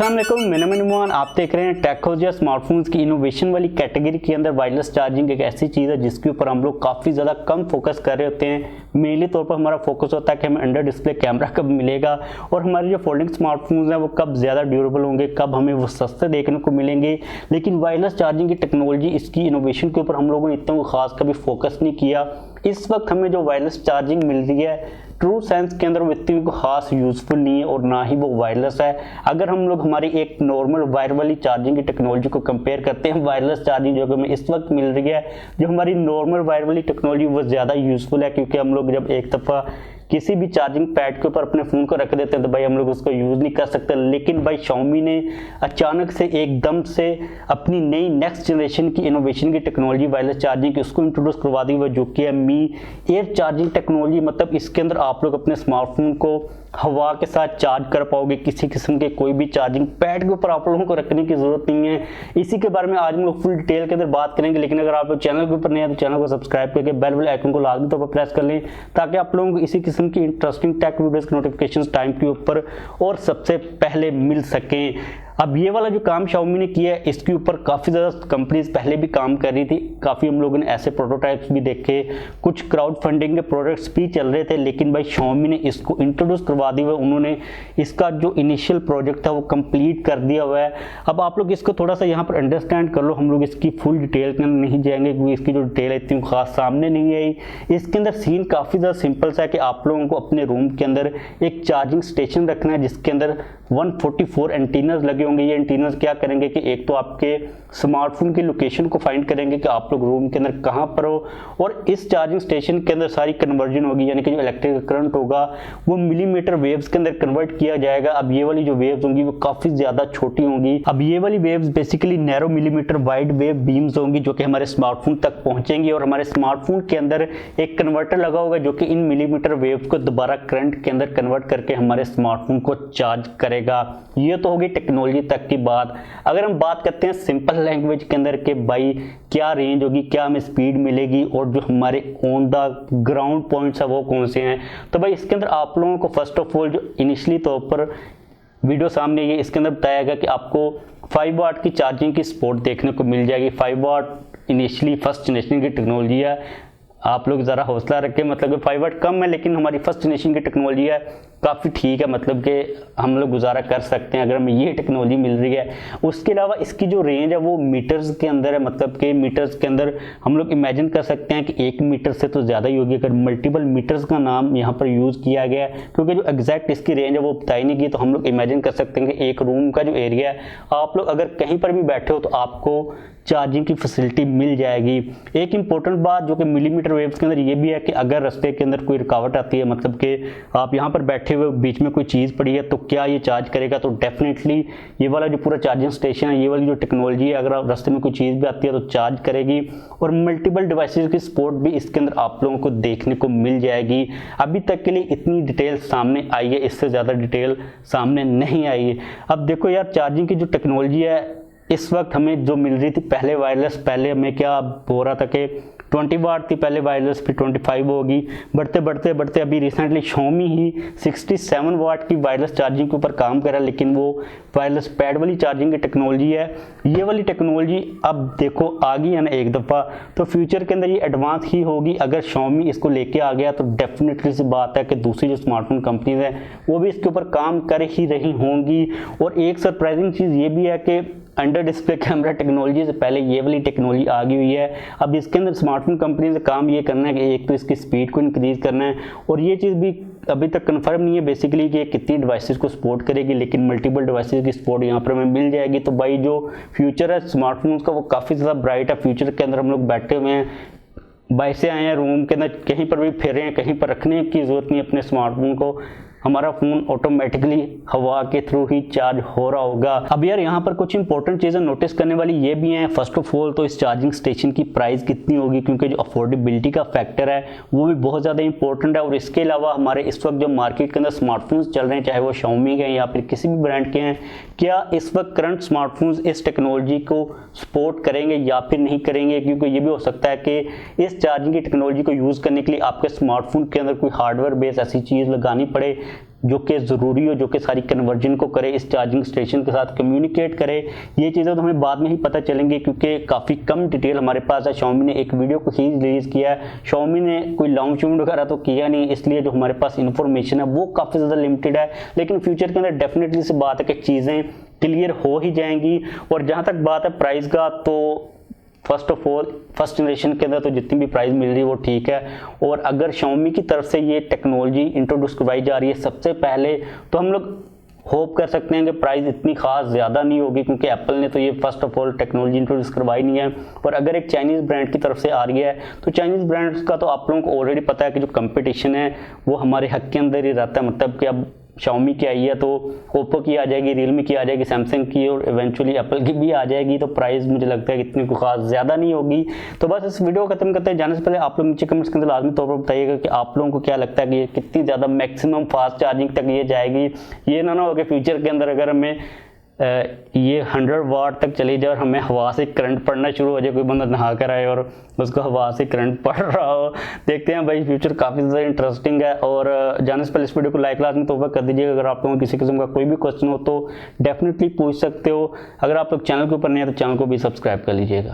अस्सलाम वालेकुम, मेरा नाम नुमान। आप देख रहे हैं टेकहोज या स्मार्टफोन्स की इनोवेशन वाली कैटेगरी के अंदर वायरलेस चार्जिंग एक ऐसी चीज़ है जिसके ऊपर हम लोग काफ़ी ज़्यादा कम फोकस कर रहे होते हैं। मेनली तौर पर हमारा फोकस होता है कि हमें अंडर डिस्प्ले कैमरा कब मिलेगा और हमारे जो फोल्डिंग स्मार्टफोन्स हैं वो कब ज़्यादा ड्यूरेबल होंगे, कब हमें वो सस्ते देखने को मिलेंगे। लेकिन वायरलेस चार्जिंग की टेक्नोलॉजी, इसकी इनोवेशन के ऊपर हम लोगों ने इतना खास कभी फोकस नहीं किया। इस वक्त हमें जो वायरलेस चार्जिंग मिल रही है ट्रू सेंस के अंदर वो इतनी खास यूजफुल नहीं है और ना ही वो वायरलेस है। अगर हम लोग हमारी एक नॉर्मल वायर वाली चार्जिंग की टेक्नोलॉजी को कंपेयर करते हैं वायरलेस चार्जिंग जो हमें इस वक्त मिल रही है, जो हमारी नॉर्मल वायर वाली टेक्नोलॉजी वो ज़्यादा यूजफुल है। क्योंकि हम लोग जब एक दफ़ा किसी भी चार्जिंग पैड के ऊपर अपने फ़ोन को रख देते हैं तो भाई हम लोग उसको यूज़ नहीं कर सकते। लेकिन भाई Xiaomi ने अचानक से एकदम से अपनी नई नेक्स्ट जनरेशन की इनोवेशन की टेक्नोलॉजी वायरलेस चार्जिंग की उसको इंट्रोड्यूस करवा दी हुई, जो कि है मी एयर चार्जिंग टेक्नोलॉजी। मतलब इसके अंदर आप लोग अपने स्मार्टफोन को हवा के साथ चार्ज कर पाओगे। किसी किस्म के कोई भी चार्जिंग पैड के ऊपर आप लोगों को रखने की जरूरत नहीं है। इसी के बारे में आज हम लोग फुल डिटेल के अंदर बात करेंगे। लेकिन अगर आप चैनल के ऊपर नहीं है तो चैनल को सब्सक्राइब करके बेल वाले आइकन को लाजमी तौर पर प्रेस कर लें ताकि आप लोगों को इसी किस्म की इंटरेस्टिंग टेक वीडियोस के नोटिफिकेशन टाइम के ऊपर और सबसे पहले मिल सकें। अब ये वाला जो काम Xiaomi ने किया है इसके ऊपर काफ़ी ज़्यादा कंपनीज पहले भी काम कर रही थी। काफ़ी हम लोगों ने ऐसे प्रोटोटाइप्स भी देखे, कुछ क्राउड फंडिंग के प्रोडक्ट्स भी चल रहे थे। लेकिन भाई Xiaomi ने इसको इंट्रोड्यूस करवा दी हुआ है। उन्होंने इसका जो इनिशियल प्रोजेक्ट था वो कंप्लीट कर दिया हुआ है। अब आप लोग इसको थोड़ा सा यहाँ पर अंडरस्टैंड कर लो। हम लोग इसकी फुल डिटेल के अंदर नहीं जाएंगे क्योंकि इसकी जो डिटेल है इतनी खास सामने नहीं आई। इसके अंदर सीन काफ़ी ज़्यादा सिंपल सा है कि आप लोगों को अपने रूम के अंदर एक चार्जिंग स्टेशन रखना है जिसके अंदर 144 एंटीनास लगे होंगे। ये एंटीनास क्या करेंगे कि एक तो आपके स्मार्टफोन की लोकेशन को फाइंड करेंगे कि आप लोग रूम के अंदर कहाँ पर हो, और इस चार्जिंग स्टेशन के अंदर सारी कन्वर्जन होगी, यानी कि जो इलेक्ट्रिक करंट होगा वो मिलीमीटर वेव्स के अंदर कन्वर्ट किया जाएगा। अब ये वाली जो वेव्स होंगी वो काफ़ी ज़्यादा छोटी होंगी। अब ये वाली waves basically narrow millimetre wide wave beams होंगी जो कि हमारे स्मार्टफोन तक पहुँचेंगी और हमारे स्मार्टफोन के अंदर एक कन्वर्टर लगा होगा जो कि इन मिलीमीटर वेव्स को दोबारा करंट के अंदर कन्वर्ट करके हमारे स्मार्टफोन को चार्ज करेगा। ये तो होगी टेक्नोलॉजी तक की बात। अगर हम बात करते हैं सिंपल लैंग्वेज के अंदर कि भाई क्या रेंज होगी, क्या हमें स्पीड मिलेगी और जो हमारे ऑन द ग्राउंड पॉइंट्स है वो कौन से हैं, तो भाई इसके अंदर आप लोगों को फर्स्ट ऑफ ऑल जो इनिशियली तौर पर वीडियो सामने ये इसके अंदर बताया गया कि आपको 5 वाट की चार्जिंग की सपोर्ट देखने को मिल जाएगी। 5 वाट इनिशियली फर्स्ट जनरेशन की टेक्नोलॉजी है। आप लोग ज़रा हौसला रखें, मतलब कि 5 वाट कम है लेकिन हमारी फर्स्ट जनरेशन की टेक्नोलॉजी है, काफ़ी ठीक है, मतलब कि हम लोग गुजारा कर सकते हैं अगर हमें ये टेक्नोलॉजी मिल रही है। उसके अलावा इसकी जो रेंज है वो मीटर्स के अंदर है, मतलब कि मीटर्स के अंदर हम लोग इमेजिन कर सकते हैं कि 1 मीटर से तो ज़्यादा ही होगी अगर मल्टीपल मीटर्स का नाम यहाँ पर यूज़ किया गया है। क्योंकि जो एग्जैक्ट इसकी रेंज है वो बताई नहीं गई, तो हम लोग इमेजिन कर सकते हैं कि एक रूम का जो एरिया है, आप लोग अगर कहीं पर भी बैठे हो तो आपको चार्जिंग की फैसिलिटी मिल जाएगी। एक इंपॉर्टेंट बात जो कि मिलीमीटर वेव्स के अंदर ये भी है कि अगर रास्ते के अंदर कोई रुकावट आती है, मतलब कि आप यहाँ पर बैठे हुए बीच में कोई चीज़ पड़ी है, तो क्या ये चार्ज करेगा? तो डेफिनेटली ये वाला जो पूरा चार्जिंग स्टेशन है, ये वाली जो टेक्नोलॉजी है, अगर रास्ते में कोई चीज़ भी आती है तो चार्ज करेगी। और मल्टीपल डिवाइसेस की सपोर्ट भी इसके अंदर आप लोगों को देखने को मिल जाएगी। अभी तक के लिए इतनी डिटेल सामने आई है, इससे ज़्यादा डिटेल सामने नहीं आई है। अब देखो यार, चार्जिंग की जो टेक्नोलॉजी है इस वक्त हमें जो मिल रही थी पहले वायरलेस, पहले हमें क्या हो रहा था कि 20 वाट थी पहले वायरलेस, फिर 25 होगी, बढ़ते बढ़ते बढ़ते अभी रिसेंटली Xiaomi ही 67 वाट की वायरलेस चार्जिंग के ऊपर काम कर रहा है। लेकिन वो वायरलेस पैड वाली चार्जिंग की टेक्नोलॉजी है। ये वाली टेक्नोलॉजी अब देखो आ गई है ना एक दफ़ा, तो फ्यूचर के अंदर ये एडवांस ही होगी। अगर Xiaomi इसको लेके आ गया तो डेफिनेटली सी बात है कि दूसरी जो स्मार्टफोन कंपनीज हैं वो भी इसके ऊपर काम कर ही रही होंगी। और एक सरप्राइजिंग चीज़ ये भी है कि अंडर डिस्प्ले कैमरा टेक्नोलॉजी से पहले ये वाली टेक्नोलॉजी आ गई हुई है। अब इसके अंदर स्मार्टफोन कंपनी से काम ये करना है कि एक तो इसकी स्पीड को इंक्रीज़ करना है, और ये चीज़ भी अभी तक कंफर्म नहीं है बेसिकली कि कितनी डिवाइसेस को सपोर्ट करेगी, लेकिन मल्टीपल डिवाइसेस की सपोर्ट यहाँ पर हमें मिल जाएगी। तो भाई जो फ्यूचर है स्मार्टफोन्स का वो काफ़ी ज़्यादा ब्राइट है। फ्यूचर के अंदर हम लोग बैठे हुए हैं, बाहर से आए हैं, रूम के अंदर कहीं पर भी फिर रहे हैं, कहीं पर रखने की ज़रूरत नहीं अपने स्मार्टफोन को, हमारा फ़ोन ऑटोमेटिकली हवा के थ्रू ही चार्ज हो रहा होगा। अब यार यहाँ पर कुछ इंपॉर्टेंट चीज़ें नोटिस करने वाली ये भी हैं। फर्स्ट ऑफ ऑल तो इस चार्जिंग स्टेशन की प्राइस कितनी होगी, क्योंकि जो अफोर्डेबिलिटी का फैक्टर है वो भी बहुत ज़्यादा इंपॉर्टेंट है। और इसके अलावा हमारे इस वक्त जो मार्केट के अंदर स्मार्टफोन्स चल रहे हैं, चाहे वो Xiaomi के हैं या फिर किसी भी ब्रांड के हैं, क्या इस वक्त करंट स्मार्टफोन्स इस टेक्नोलॉजी को सपोर्ट करेंगे या फिर नहीं करेंगे? क्योंकि ये भी हो सकता है कि इस चार्जिंग की टेक्नोलॉजी को यूज़ करने के लिए आपके स्मार्टफोन के अंदर कोई हार्डवेयर बेस ऐसी चीज़ लगानी पड़े जो कि ज़रूरी हो, जो कि सारी कन्वर्जन को करे, इस चार्जिंग स्टेशन के साथ कम्युनिकेट करे। ये चीज़ें तो हमें बाद में ही पता चलेंगी क्योंकि काफ़ी कम डिटेल हमारे पास है। Xiaomi ने एक वीडियो को ही रिलीज़ किया है, Xiaomi ने कोई लॉन्च वगैरह तो किया नहीं, इसलिए जो हमारे पास इंफॉर्मेशन है वो काफ़ी ज़्यादा लिमिटेड है। लेकिन फ्यूचर के अंदर डेफिनेटली से बात है कि चीज़ें क्लियर हो ही जाएंगी। और जहाँ तक बात है प्राइस का, तो first of all first generation के अंदर तो जितनी भी प्राइस मिल रही है वो ठीक है। और अगर Xiaomi की तरफ से ये टेक्नोलॉजी इंट्रोड्यूस करवाई जा रही है सबसे पहले, तो हम लोग होप कर सकते हैं कि प्राइस इतनी खास ज़्यादा नहीं होगी, क्योंकि एप्पल ने तो ये first of all technology introduce करवाई नहीं है। और अगर एक चाइनीज़ ब्रांड की तरफ से आ रही है तो चाइनीज़ ब्रांड्स का तो आप लोगों को ऑलरेडी पता है कि जो कंपटीशन है वो हमारे हक के अंदर ही रहता है। मतलब कि अब Xiaomi की आई है तो Oppo की आ जाएगी, Realme की आ जाएगी, Samsung की और इवेंचुअली एप्पल की भी आ जाएगी। तो प्राइस मुझे लगता है कि इतनी कोई खास ज़्यादा नहीं होगी। तो बस इस वीडियो को खत्म करते हैं। जाने से पहले आप लोग नीचे कमेंट्स के अंदर लाजमी तौर पर बताइएगा कि आप लोगों को क्या लगता है कि ये कितनी ज़्यादा मैक्सिमम फास्ट चार्जिंग तक ये जाएगी। ये ना हो कि फ्यूचर के अंदर अगर हमें ये 100 वाट तक चली जाए और हमें हवा से करंट पड़ना शुरू हो जाए, कोई बंदा नहा कर आए और उसको हवा से करंट पड़ रहा हो। देखते हैं भाई, फ्यूचर काफ़ी ज़्यादा इंटरेस्टिंग है। और जाने से पहले इस वीडियो को लाइक लाजमी तौर पर कर दीजिएगा। अगर आप लोगों को किसी किस्म का कोई भी क्वेश्चन हो तो डेफिनेटली पूछ सकते हो। अगर आप लोग चैनल के ऊपर नहीं है तो चैनल को भी सब्सक्राइब कर लीजिएगा।